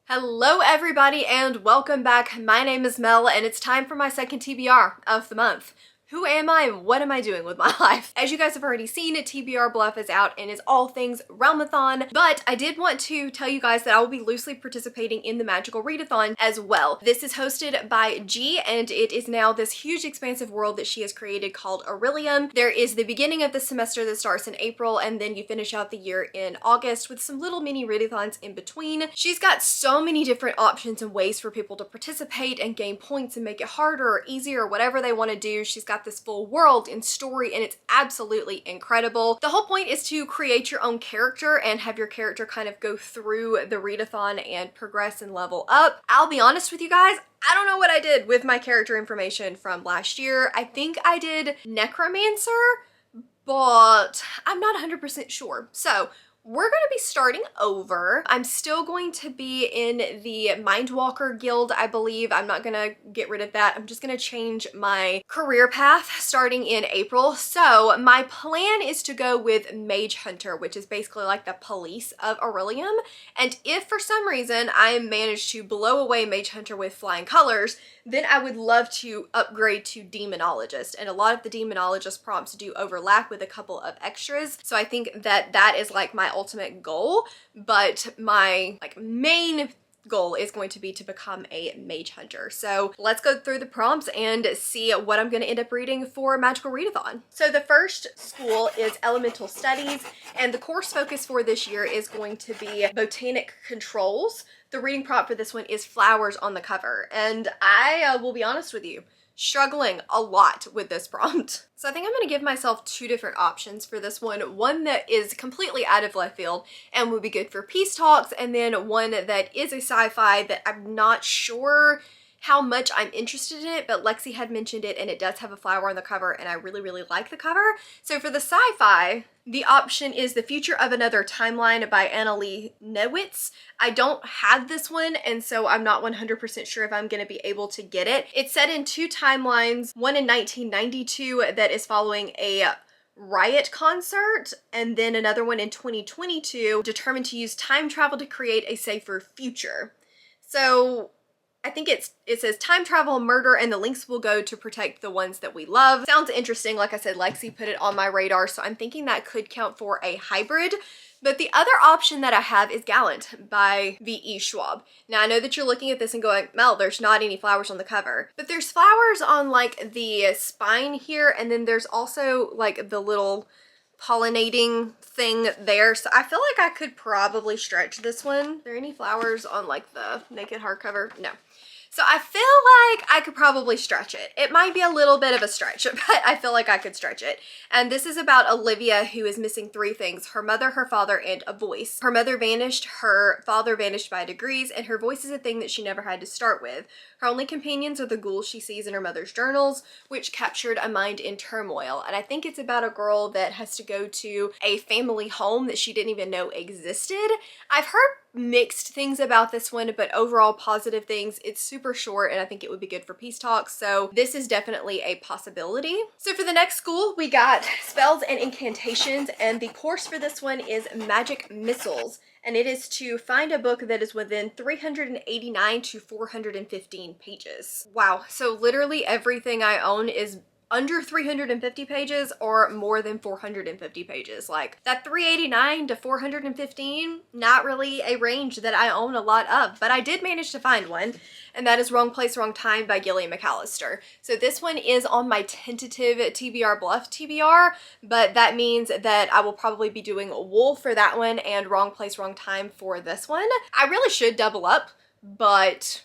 Hello everybody and welcome back. My name is Mel and it's time for my second TBR of the month. Who am I and what am I doing with my life? As you guys have already seen, TBR Bluff is out and is all things Realmathon, but I did want to tell you guys that I will be loosely participating in the magical readathon as well. This is hosted by G and it is now this huge expansive world that she has created called Aurelium. There is the beginning of the semester that starts in April and then you finish out the year in August with some little mini readathons in between. She's got so many different options and ways for people to participate and gain points and make it harder or easier or whatever they want to do. She's got this full world and story and it's absolutely incredible. The whole point is to create your own character and have your character kind of go through the readathon and progress and level up. I'll be honest with you guys, I don't know what I did with my character information from last year. I think I did Necromancer, but I'm not 100% sure. So we're going to be starting over. I'm still going to be in the Mindwalker Guild, I believe. I'm not going to get rid of that. I'm just going to change my career path starting in April. So my plan is to go with Mage Hunter, which is basically like the police of Aurelium. And if for some reason I manage to blow away Mage Hunter with flying colors, then I would love to upgrade to Demonologist. And a lot of the Demonologist prompts do overlap with a couple of extras. So I think that that is like my ultimate goal, but my main goal is going to be to become a mage hunter. So let's go through the prompts and see what I'm going to end up reading for Magical Readathon. So the first school is Elemental Studies, and the course focus for this year is going to be Botanic Controls. The reading prompt for this one is flowers on the cover, and I will be honest with you, struggling a lot with this prompt. So I think I'm going to give myself two different options for this one. One that is completely out of left field and would be good for peace talks, and then one that is a sci-fi that I'm not sure how much I'm interested in it, but Lexi had mentioned it and it does have a flower on the cover and I really like the cover. So for the sci-fi, the option is The Future of Another Timeline by Annalee Newitz. I don't have this one and so I'm not 100% sure if I'm going to be able to get it. It's set in two timelines, one in 1992 that is following a riot concert, and then another one in 2022 determined to use time travel to create a safer future. So I think it says time travel, murder, and the links will go to protect the ones that we love. Sounds interesting. Like I said, Lexi put it on my radar, so I'm thinking that could count for a hybrid. But the other option that I have is Gallant by V.E. Schwab. Now I know that you're looking at this and going, Mel, there's not any flowers on the cover. But there's flowers on like the spine here, and then there's also like the little pollinating thing there. So I feel like I could probably stretch this one. Are there any flowers on like the naked hardcover? No. So I feel like I could probably stretch it. It might be a little bit of a stretch, but I feel like I could stretch it. And this is about Olivia, who is missing three things: her mother, her father, and a voice. Her mother vanished, her father vanished by degrees, and her voice is a thing that she never had to start with. Her only companions are the ghouls she sees in her mother's journals, which captured a mind in turmoil. And I think it's about a girl that has to go to a family home that she didn't even know existed. I've heard mixed things about this one, but overall positive things. It's super short and I think it would be good for peace talks, so this is definitely a possibility. So for the next school, we got Spells and Incantations, and the course for this one is Magic Missiles, and it is to find a book that is within 389 to 415 pages. Wow, so literally everything I own is under 350 pages or more than 450 pages. Like that 389 to 415, not really a range that I own a lot of, but I did manage to find one, and that is Wrong Place, Wrong Time by Gillian McAllister. So this one is on my tentative TBR Bluff TBR, but that means that I will probably be doing Wool for that one and Wrong Place, Wrong Time for this one. I really should double up, but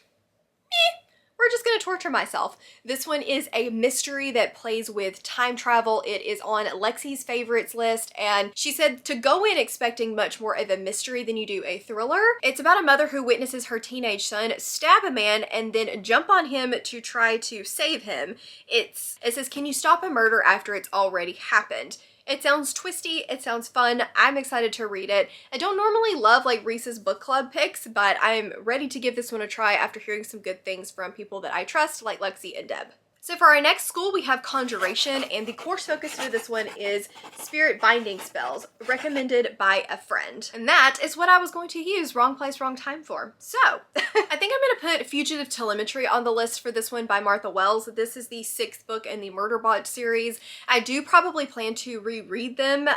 we're just gonna torture myself. This one is a mystery that plays with time travel. It is on Lexi's favorites list, and she said to go in expecting much more of a mystery than you do a thriller. It's about a mother who witnesses her teenage son stab a man and then jump on him to try to save him. It says, can you stop a murder after it's already happened? It sounds twisty, it sounds fun, I'm excited to read it. I don't normally love like Reese's book club picks, but I'm ready to give this one a try after hearing some good things from people that I trust like Lexi and Deb. So for our next school, we have Conjuration, and the course focus for this one is spirit binding spells, recommended by a friend. And that is what I was going to use wrong place, wrong time for. So I think I'm going to put Fugitive Telemetry on the list for this one by Martha Wells. This is the 6th book in the Murderbot series. I do probably plan to reread them,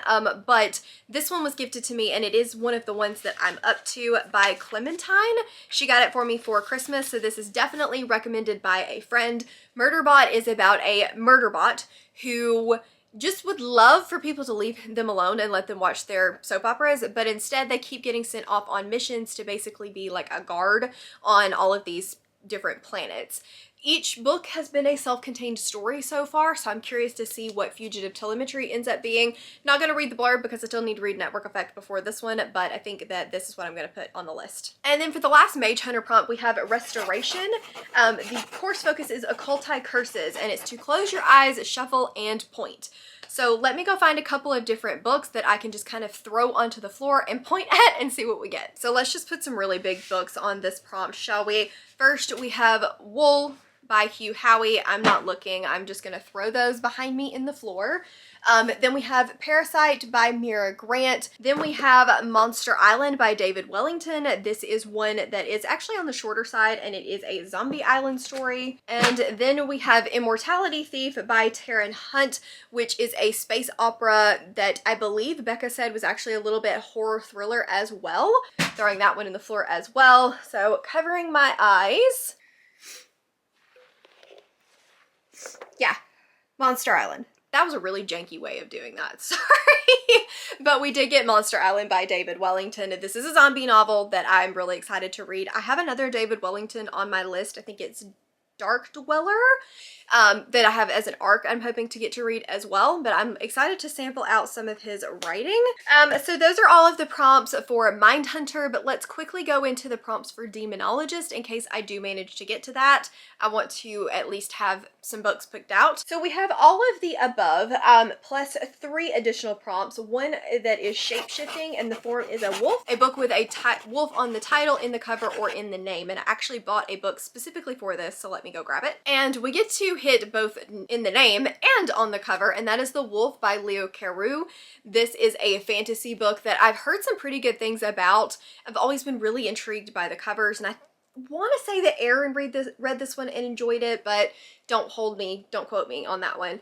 but this one was gifted to me, and it is one of the ones that I'm up to by Clementine. She got it for me for Christmas, so this is definitely recommended by a friend. Murderbot is about a murderbot who just would love for people to leave them alone and let them watch their soap operas, but instead they keep getting sent off on missions to basically be like a guard on all of these different planets. Each book has been a self-contained story so far, so I'm curious to see what Fugitive Telemetry ends up being. Not going to read the blurb because I still need to read Network Effect before this one, but I think that this is what I'm going to put on the list. And then for the last Mage Hunter prompt, we have Restoration. The course focus is Occulti Curses, and it's to close your eyes, shuffle, and point. So let me go find a couple of different books that I can just kind of throw onto the floor and point at and see what we get. So let's just put some really big books on this prompt, shall we? First, we have Wool by Hugh Howey. I'm not looking. I'm just going to throw those behind me in the floor. Then we have Parasite by Mira Grant. Then we have Monster Island by David Wellington. This is one that is actually on the shorter side, and it is a zombie island story. And then we have Immortality Thief by Taryn Hunt, which is a space opera that I believe Becca said was actually a little bit horror thriller as well. Throwing that one in the floor as well. So covering my eyes. Yeah, Monster Island. That was a really janky way of doing that, sorry. But we did get Monster Island by David Wellington. This is a zombie novel that I'm really excited to read. I have another David Wellington on my list. I think it's Dark Dweller, that I have as an ARC I'm hoping to get to read as well, but I'm excited to sample out some of his writing. So those are all of the prompts for Mindhunter, but let's quickly go into the prompts for Demonologist in case I do manage to get to that. I want to at least have some books picked out. So we have all of the above, plus 3 additional prompts. One that is shape-shifting, and the form is a wolf. A book with a wolf on the title, in the cover, or in the name. And I actually bought a book specifically for this, so let me go grab it. And we get to hit both in the name and on the cover, and that is The Wolf by Leo Carew. This is a fantasy book that I've heard some pretty good things about. I've always been really intrigued by the covers, and I want to say that Aaron read this one and enjoyed it, but don't quote me on that one.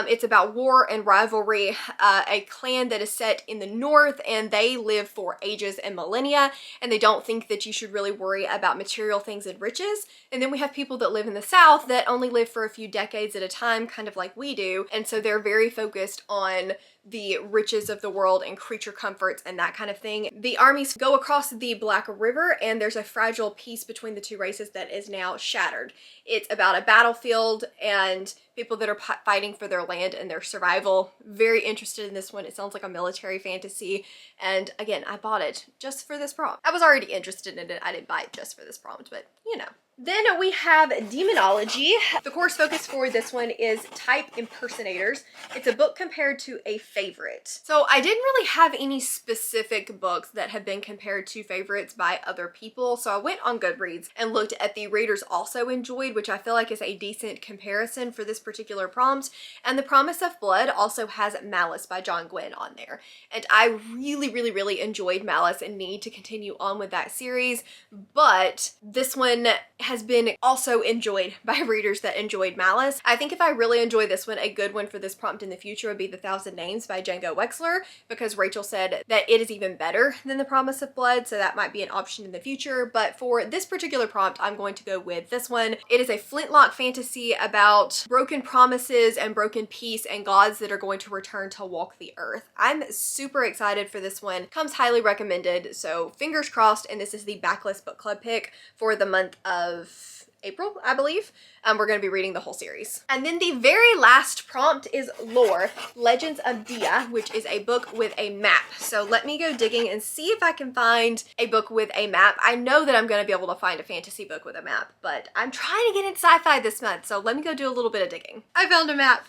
It's about war and rivalry, a clan that is set in the north, and they live for ages and millennia, and they don't think that you should really worry about material things and riches. And then we have people that live in the south that only live for a few decades at a time, kind of like we do, and so they're very focused on the riches of the world and creature comforts and that kind of thing. The armies go across the Black River, and there's a fragile peace between the two races that is now shattered. It's about a battlefield and people that are fighting for their land and their survival. Very interested in this one. It sounds like a military fantasy, and again, I bought it just for this prompt. I was already interested in it. I didn't buy it just for this prompt, but you know. Then we have Demonology. The course focus for this one is Type Impersonators. It's a book compared to a favorite. So I didn't really have any specific books that have been compared to favorites by other people. So I went on Goodreads and looked at the readers also enjoyed, which I feel like is a decent comparison for this particular prompt. And The Promise of Blood also has Malice by John Gwynne on there. And I really enjoyed Malice and need to continue on with that series. But this one has been also enjoyed by readers that enjoyed Malice. I think if I really enjoy this one, a good one for this prompt in the future would be The Thousand Names by Django Wexler, because Rachel said that it is even better than The Promise of Blood, so that might be an option in the future. But for this particular prompt, I'm going to go with this one. It is a flintlock fantasy about broken promises and broken peace and gods that are going to return to walk the earth. I'm super excited for this one. Comes highly recommended, so fingers crossed, and this is the Backlist Book Club pick for the month of April, I believe. We're going to be reading the whole series. And then the very last prompt is Lore, Legends of Dia, which is a book with a map. So let me go digging and see if I can find a book with a map. I know that I'm going to be able to find a fantasy book with a map, but I'm trying to get into sci-fi this month, so let me go do a little bit of digging. I found a map,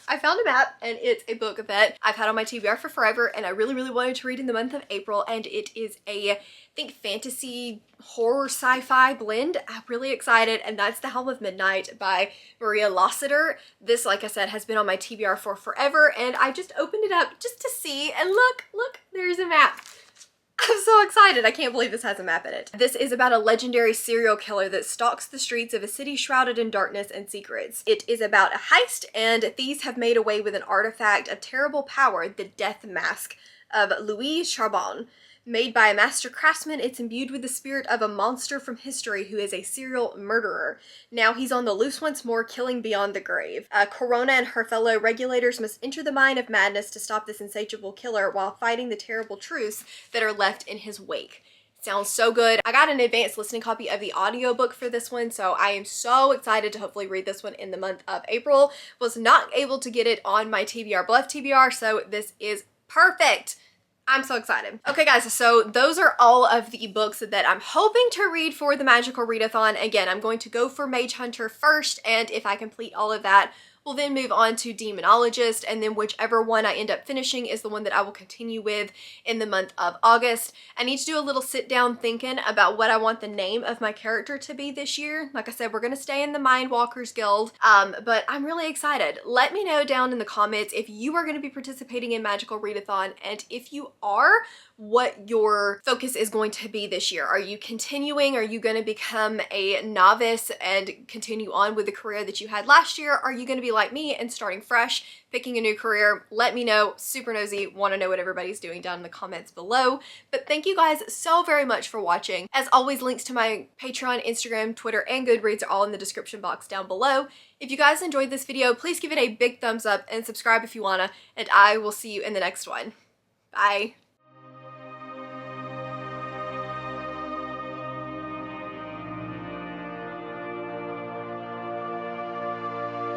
and it's a book that I've had on my TBR for forever, and I really wanted to read in the month of April, and it is a, I think, fantasy horror sci-fi blend. I'm really excited, and that's that's The Helm of Midnight by Maria Lassiter. This, like I said, has been on my TBR for forever, and I just opened it up just to see, and look, there's a map. I'm so excited. I can't believe this has a map in it. This is about a legendary serial killer that stalks the streets of a city shrouded in darkness and secrets. It is about a heist, and thieves have made away with an artifact of terrible power, the Death Mask of Louis Charbon. Made by a master craftsman, it's imbued with the spirit of a monster from history who is a serial murderer. Now he's on the loose once more, killing beyond the grave. Corona and her fellow regulators must enter the mine of madness to stop this insatiable killer while fighting the terrible truths that are left in his wake. Sounds so good. I got an advanced listening copy of the audiobook for this one, so I am so excited to hopefully read this one in the month of April. Was not able to get it on my TBR Bluff TBR, so this is perfect. I'm so excited. Okay guys, so those are all of the books that I'm hoping to read for the Magical Readathon. Again, I'm going to go for Mage Hunter first, and if I complete all of that, we'll then move on to Demonologist, and then whichever one I end up finishing is the one that I will continue with in the month of August. I need to do a little sit down thinking about what I want the name of my character to be this year. Like I said, we're going to stay in the Mindwalkers Guild, but I'm really excited. Let me know down in the comments if you are going to be participating in Magical Readathon, and if you are, what your focus is going to be this year. Are you continuing? Are you going to become a novice and continue on with the career that you had last year? Are you going to be like me and starting fresh, picking a new career? Let me know. Super nosy. Want to know what everybody's doing down in the comments below. But thank you guys so very much for watching. As always, links to my Patreon, Instagram, Twitter, and Goodreads are all in the description box down below. If you guys enjoyed this video, please give it a big thumbs up and subscribe if you wanna, and I will see you in the next one. Bye.